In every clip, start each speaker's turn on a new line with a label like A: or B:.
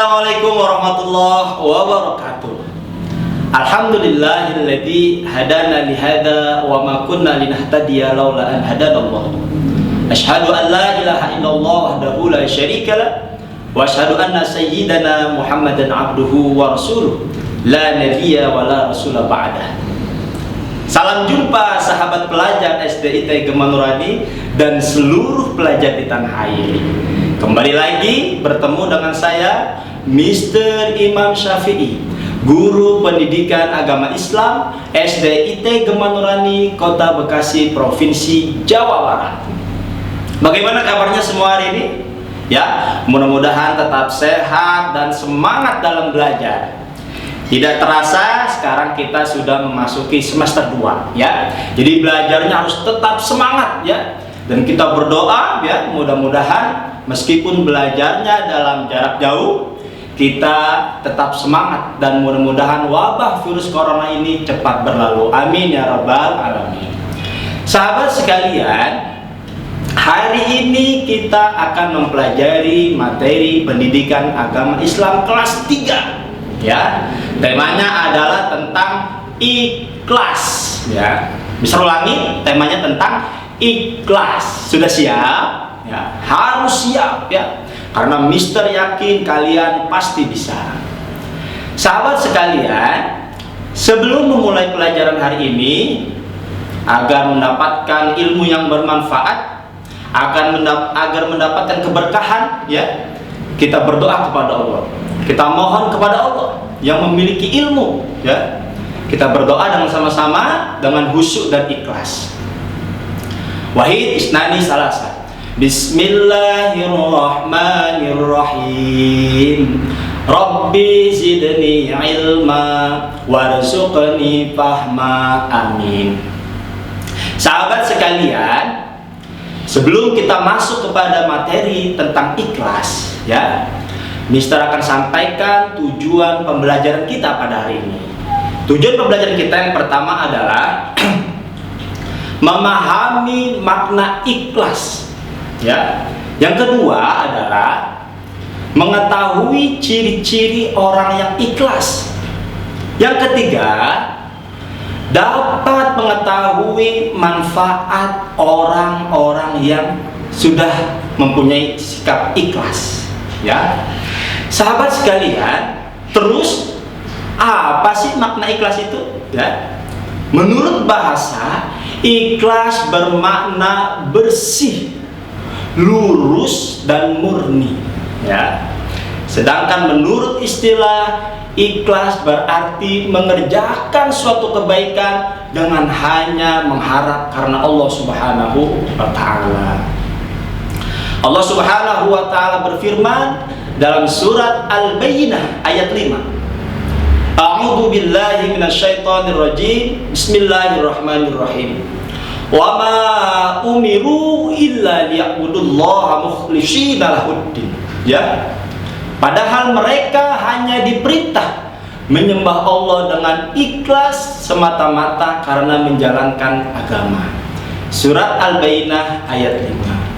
A: Assalamualaikum warahmatullahi wabarakatuh. Alhamdulillahilladzi hadana lihada wa ma kunna linahtadiya laula an hadanallah. Asyhadu an la ilaha illallah wahdahu la syarika lah wa asyhadu anna sayyidana Muhammadan abduhu wa rasuluh la nabiyya wa la rasula ba'dah. Salam jumpa sahabat pelajar SDIT Gema Nurani dan seluruh pelajar di tanah air. Kembali lagi bertemu dengan saya Mr. Imam Syafi'i, Guru Pendidikan Agama Islam SDIT Gema Nurani, Kota Bekasi, Provinsi Jawa Barat. Bagaimana kabarnya semua hari ini? Ya, mudah-mudahan tetap sehat dan semangat dalam belajar. Tidak terasa sekarang kita sudah memasuki semester 2 ya. Jadi belajarnya harus tetap semangat ya. Dan kita berdoa ya, mudah-mudahan meskipun belajarnya dalam jarak jauh, kita tetap semangat dan mudah-mudahan wabah virus corona ini cepat berlalu. Amin ya rabbal alamin. Sahabat sekalian, hari ini kita akan mempelajari materi pendidikan agama Islam kelas 3 ya. Temanya adalah tentang ikhlas ya. Bisa ulangi, temanya tentang ikhlas. Sudah siap? Ya, harus siap ya. Karena Mister yakin kalian pasti bisa. Sahabat sekalian, sebelum memulai pelajaran hari ini, agar mendapatkan ilmu yang bermanfaat, agar mendapatkan keberkahan ya, kita berdoa kepada Allah. Kita mohon kepada Allah yang memiliki ilmu ya. Kita berdoa dengan sama-sama dengan khusyuk dan ikhlas. Wahid isnani salasa. Bismillahirrahmanirrahim. Rabbi zidni ilma warzuqni fahma. Amin. Sahabat sekalian, sebelum kita masuk kepada materi tentang ikhlas ya, Mister akan sampaikan tujuan pembelajaran kita pada hari ini. Tujuan pembelajaran kita yang pertama adalah memahami makna ikhlas ya. Yang kedua adalah mengetahui ciri-ciri orang yang ikhlas. Yang ketiga, dapat mengetahui manfaat orang-orang yang sudah mempunyai sikap ikhlas ya. Sahabat sekalian, terus apa sih makna ikhlas itu ya? Menurut bahasa, ikhlas bermakna bersih, lurus dan murni ya. Sedangkan menurut istilah, ikhlas berarti mengerjakan suatu kebaikan dengan hanya mengharap karena Allah Subhanahu wa taala. Allah Subhanahu wa taala berfirman dalam surat Al-Bayyinah ayat 5. A'udzu billahi minasyaitonir rajim. Bismillahirrahmanirrahim. Wa ma umiru illa liya'budullaha mukhlishina lahuddin. Ya. Padahal mereka hanya diperintah menyembah Allah dengan ikhlas semata-mata karena menjalankan agama. Surat Al-Bayyinah ayat 5.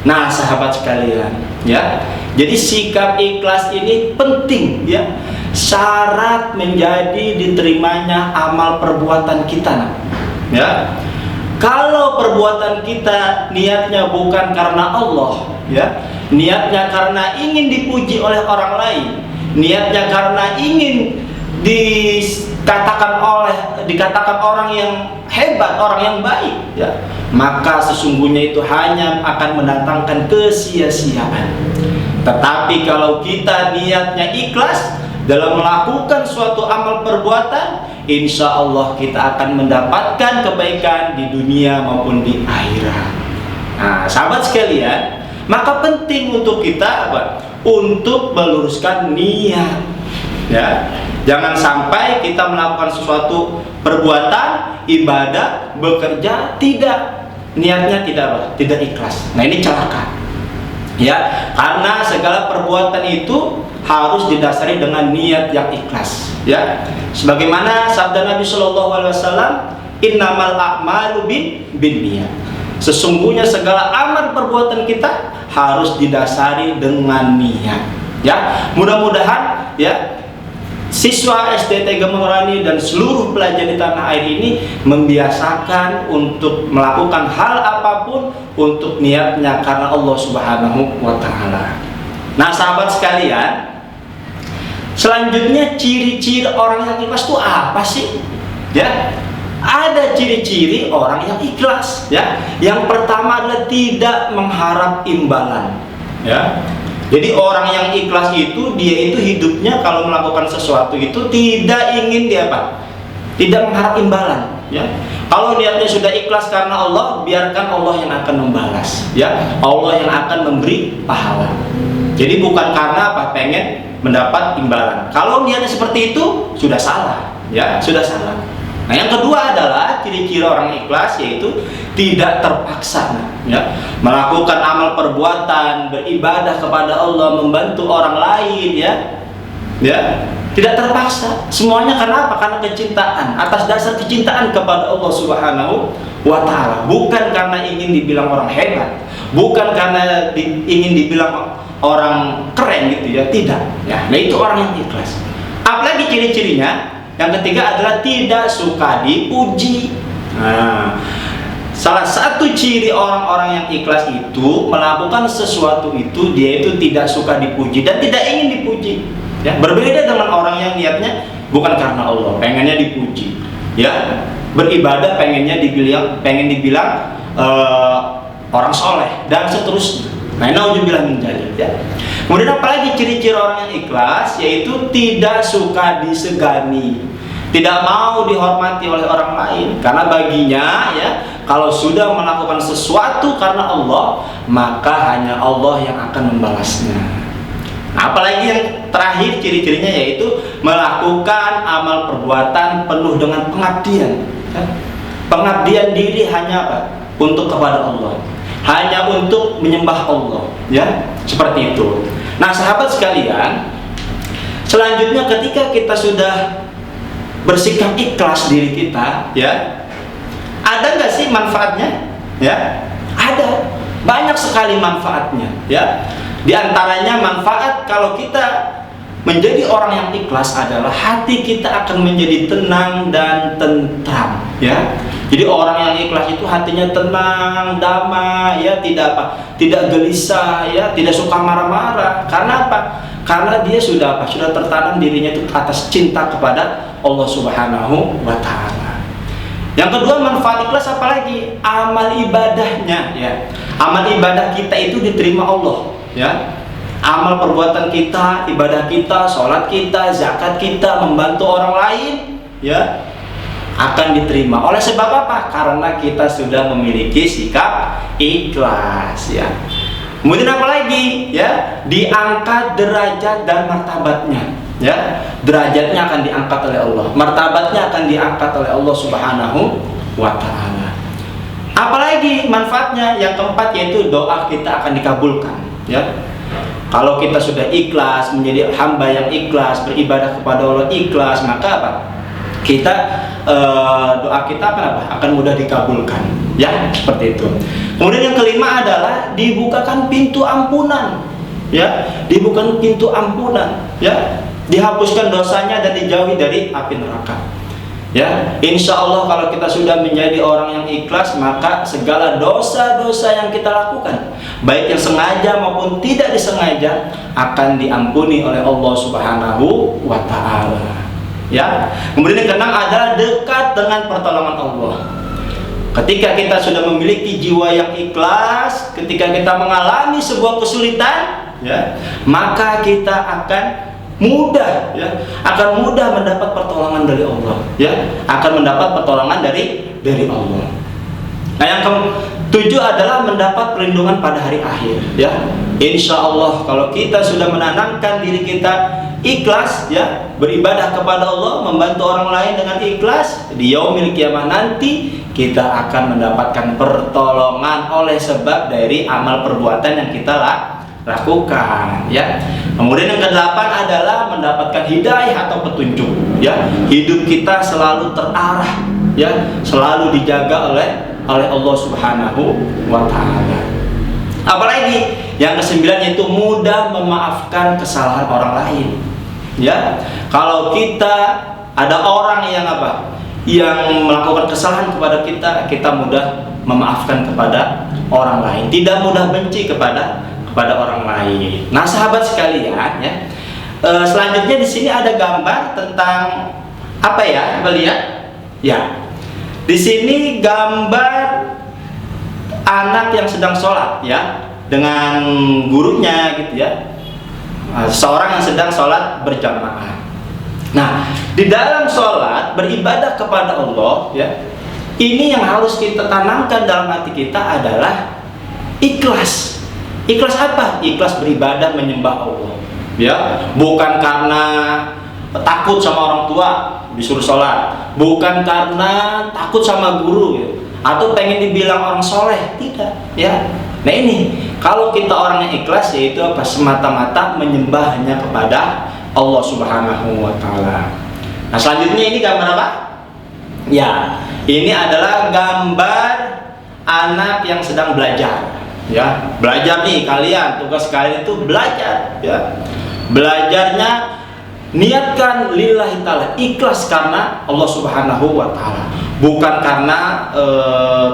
A: Nah, sahabat sekalian, ya. Jadi sikap ikhlas ini penting ya. Syarat menjadi diterimanya amal perbuatan kita ya. Kalau perbuatan kita niatnya bukan karena Allah ya, niatnya karena ingin dipuji oleh orang lain, niatnya karena ingin dikatakan orang yang hebat, orang yang baik ya, maka sesungguhnya itu hanya akan mendatangkan kesia-siaan. Tetapi kalau kita niatnya ikhlas dalam melakukan suatu amal perbuatan, insya Allah kita akan mendapatkan kebaikan di dunia maupun di akhirat. Nah, sahabat sekalian, maka penting untuk kita apa? Untuk meluruskan niat. Ya, jangan sampai kita melakukan sesuatu perbuatan, ibadah, bekerja, tidak niatnya tidak ikhlas. Nah, ini celaka. Ya, karena segala perbuatan itu harus didasari dengan niat yang ikhlas ya. Sebagaimana sabda Nabi Shallallahu Alaihi Wasallam, innamal a'malu binniyat. Sesungguhnya segala amal perbuatan kita harus didasari dengan niat Ya, mudah-mudahan ya siswa SDT Gemeng dan seluruh pelajar di tanah air ini membiasakan untuk melakukan hal apapun untuk niatnya karena Allah Subhanahu wa Ta'ala. Nah, sahabat sekalian, selanjutnya ciri-ciri orang yang ikhlas itu apa sih? Ya, ada ciri-ciri orang yang ikhlas. Ya, yang pertama adalah tidak mengharap imbalan. Ya. Jadi orang yang ikhlas itu, dia itu hidupnya kalau melakukan sesuatu itu tidak ingin dia apa? Tidak mengharap imbalan. Ya. Kalau niatnya sudah ikhlas karena Allah, biarkan Allah yang akan membalas. Ya, Allah yang akan memberi pahala. Jadi bukan karena apa? Pengen mendapat imbalan. Kalau niatnya seperti itu, sudah salah. Ya, sudah salah. Nah, yang kedua adalah ciri-ciri orang ikhlas, yaitu tidak terpaksa, ya, melakukan amal perbuatan, beribadah kepada Allah, membantu orang lain, ya, tidak terpaksa. Semuanya karena apa? Karena kecintaan, atas dasar kecintaan kepada Allah Subhanahu wa Ta'ala. Bukan karena ingin dibilang orang hebat, bukan karena ingin dibilang orang keren gitu ya, tidak. Ya, nah itu orang yang ikhlas. Apalagi ciri-cirinya? Yang ketiga adalah tidak suka dipuji. Nah, salah satu ciri orang-orang yang ikhlas itu melakukan sesuatu itu, dia itu tidak suka dipuji dan tidak ingin dipuji. Ya, berbeda dengan orang yang niatnya bukan karena Allah, pengennya dipuji. Ya, beribadah pengen dibilang orang soleh dan seterusnya. Nah, naudzubillah min dzalik, ya. Kemudian apalagi ciri-ciri orang yang ikhlas, yaitu tidak suka disegani, tidak mau dihormati oleh orang lain, karena baginya ya, kalau sudah melakukan sesuatu karena Allah, maka hanya Allah yang akan membalasnya. Nah, apalagi yang terakhir ciri-cirinya, yaitu melakukan amal perbuatan penuh dengan pengabdian. Pengabdian diri hanya apa? Untuk kepada Allah, hanya untuk menyembah Allah, ya, seperti itu. Nah, sahabat sekalian, selanjutnya ketika kita sudah bersikap ikhlas diri kita, ya, ada nggak sih manfaatnya? Ya, ada, banyak sekali manfaatnya. Ya, di antaranya manfaat kalau kita menjadi orang yang ikhlas adalah hati kita akan menjadi tenang dan tentram. Ya, jadi orang yang ikhlas itu hatinya tenang, damai, ya, tidak gelisah, ya, tidak suka marah-marah. Karena apa? Karena dia sudah tertanam dirinya itu atas cinta kepada Allah Subhanahu wa Ta'ala. Yang kedua, manfaat ikhlas apalagi? Amal ibadahnya, ya. Amal ibadah kita itu diterima Allah, ya. Amal perbuatan kita, ibadah kita, sholat kita, zakat kita, membantu orang lain, ya, akan diterima. Oleh sebab apa? Karena kita sudah memiliki sikap ikhlas, ya. Kemudian apa lagi? Ya, diangkat derajat dan martabatnya. Ya, derajatnya akan diangkat oleh Allah, martabatnya akan diangkat oleh Allah Subhanahu wa Ta'ala. Apalagi manfaatnya? Yang keempat, yaitu doa kita akan dikabulkan. Ya, kalau kita sudah ikhlas, menjadi hamba yang ikhlas, beribadah kepada Allah ikhlas, maka apa? Doa kita akan mudah dikabulkan, ya, seperti itu. Kemudian yang kelima adalah dibukakan pintu ampunan, ya, dibukakan pintu ampunan, ya, dihapuskan dosanya dan dijauhi dari api neraka. Ya, insya Allah kalau kita sudah menjadi orang yang ikhlas, maka segala dosa-dosa yang kita lakukan, baik yang sengaja maupun tidak disengaja, akan diampuni oleh Allah Subhanahu wa Ta'ala. Ya, kemudian yang keenam adalah dekat dengan pertolongan Allah. Ketika kita sudah memiliki jiwa yang ikhlas, ketika kita mengalami sebuah kesulitan, ya, maka kita akan mudah, ya, akan mudah mendapat pertolongan dari Allah, ya, akan mendapat pertolongan dari Allah. Nah, yang ketujuh adalah mendapat perlindungan pada hari akhir, ya. Insya Allah kalau kita sudah menanamkan diri kita ikhlas, ya, beribadah kepada Allah, membantu orang lain dengan ikhlas, di yaumil kiamah nanti kita akan mendapatkan pertolongan oleh sebab dari amal perbuatan yang kita lakukan, ya. Kemudian yang kedelapan adalah mendapatkan hidayah atau petunjuk, ya. Hidup kita selalu terarah, ya, selalu dijaga oleh Allah Subhanahu wa Ta'ala. Apalagi Yang kesembilan yaitu mudah memaafkan kesalahan orang lain. Ya, kalau kita ada orang yang apa? Yang melakukan kesalahan kepada kita, kita mudah memaafkan kepada orang lain, tidak mudah benci kepada orang lain. Nah, sahabat sekalian, ya. Selanjutnya di sini ada gambar tentang apa ya? Coba lihat. Ya. Di sini gambar anak yang sedang sholat, ya, dengan gurunya, gitu ya. Seorang yang sedang sholat berjamaah. Nah, di dalam sholat beribadah kepada Allah, ya, ini yang harus kita tanamkan dalam hati kita adalah ikhlas. Ikhlas apa? Ikhlas beribadah menyembah Allah. Ya, bukan karena takut sama orang tua disuruh sholat, bukan karena takut sama guru, ya, atau pengen dibilang orang soleh, tidak. Ya, nah ini kalau kita orang yang ikhlas, yaitu apa? Semata-mata menyembah hanya kepada Allah Subhanahu wa Ta'ala. Nah, selanjutnya ini gambar apa? Ya, ini adalah gambar anak yang sedang belajar. Ya, belajar nih kalian, tugas kalian itu belajar. Ya, belajarnya niatkan lillahi ta'ala, ikhlas karena Allah Subhanahu wa Ta'ala, bukan karena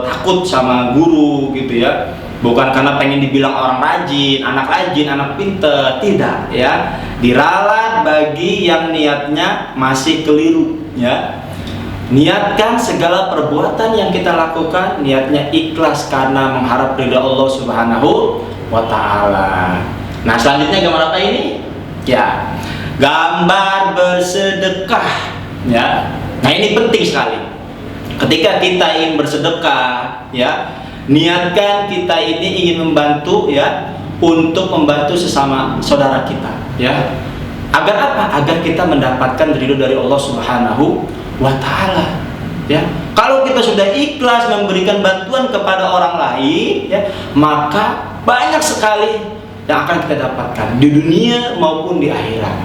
A: takut sama guru, gitu ya, bukan karena pengen dibilang orang rajin, anak pinter, tidak, ya. Diralat bagi yang niatnya masih keliru, ya. Niatkan segala perbuatan yang kita lakukan, niatnya ikhlas karena mengharap ridha Allah Subhanahu wa Ta'ala. Nah, selanjutnya gambar apa ini? Ya, gambar bersedekah, ya. Nah, ini penting sekali. Ketika kita ingin bersedekah, ya, niatkan kita ini ingin membantu, ya, untuk membantu sesama saudara kita, ya. Agar apa? Agar kita mendapatkan ridho dari Allah Subhanahu wa Ta'ala, ya. Kalau kita sudah ikhlas memberikan bantuan kepada orang lain, ya, maka banyak sekali yang akan kita dapatkan di dunia maupun di akhirat.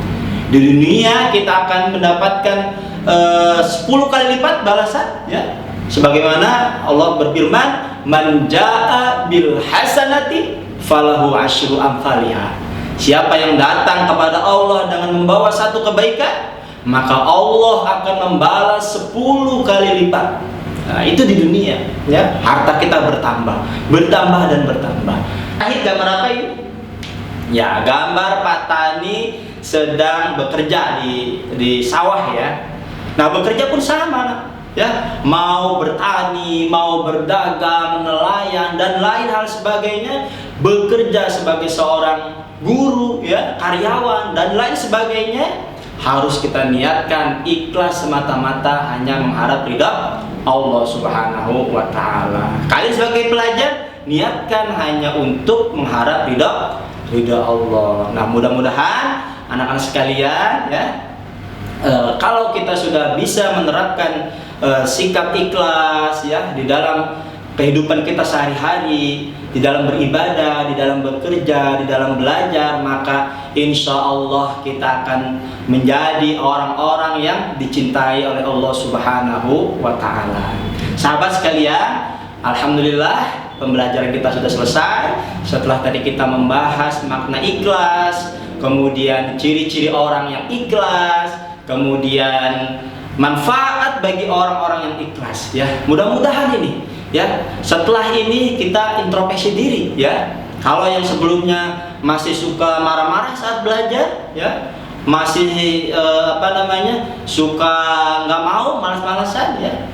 A: Di dunia kita akan mendapatkan 10 kali lipat balasan, ya. Sebagaimana Allah berfirman, "Man jaa'a bil hasanati falahu asyru amsalihha." Siapa yang datang kepada Allah dengan membawa satu kebaikan, maka Allah akan membalas 10 kali lipat. Nah, itu di dunia, ya. Harta kita bertambah dan bertambah. Akhir gambar apa ini? Ya, gambar Pak Tani sedang bekerja di sawah, ya. Nah, bekerja pun sama, ya. Mau bertani, mau berdagang, nelayan dan lain hal sebagainya, bekerja sebagai seorang guru, ya, karyawan dan lain sebagainya, harus kita niatkan ikhlas semata-mata hanya mengharap ridha Allah Subhanahu wa Ta'ala. Kalian sebagai pelajar niatkan hanya untuk mengharap ridha Allah. Nah, mudah-mudahan anak-anak sekalian, ya, kalau kita sudah bisa menerapkan sikap ikhlas, ya, di dalam kehidupan kita sehari-hari, di dalam beribadah, di dalam bekerja, di dalam belajar, maka insya Allah kita akan menjadi orang-orang yang dicintai oleh Allah Subhanahu wa Ta'ala. Sahabat sekalian, alhamdulillah pembelajaran kita sudah selesai. Setelah tadi kita membahas makna ikhlas, kemudian ciri-ciri orang yang ikhlas, kemudian manfaat bagi orang-orang yang ikhlas, ya. Mudah-mudahan ini, ya, setelah ini kita introspeksi diri, ya. Kalau yang sebelumnya masih suka marah-marah saat belajar, ya, masih suka nggak mau, malas-malasan, ya,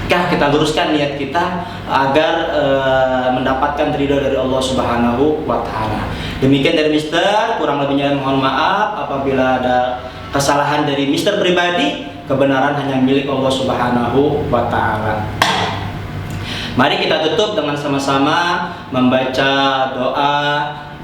A: kita luruskan niat kita agar mendapatkan ridho dari Allah Subhanahu wa Ta'ala. Demikian dari Mister, kurang lebihnya mohon maaf apabila ada kesalahan dari Mister pribadi. Kebenaran hanya milik Allah Subhanahu wa Ta'ala. Mari kita tutup dengan sama-sama membaca doa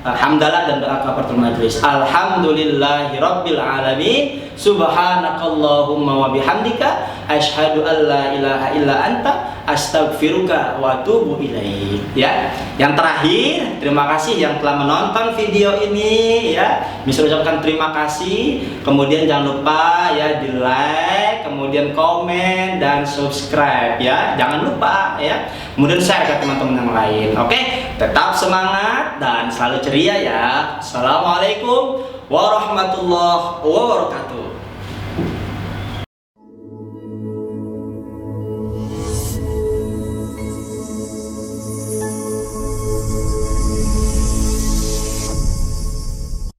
A: hamdalah dan doa kafaratul majlis. Alhamdulillahirabbil alamin. Subhanakallahumma wa bihamdika asyhadu an la ilaha illa anta astaghfiruka wa atubu ilaik. Ya. Yang terakhir, terima kasih yang telah menonton video ini ya. Bisa ucapkan terima kasih. Kemudian jangan lupa ya di like, kemudian komen dan subscribe ya. Jangan lupa ya. Kemudian share ke teman-teman yang lain. Oke, tetap semangat dan selalu ceria ya. Assalamualaikum warahmatullahi wabarakatuh.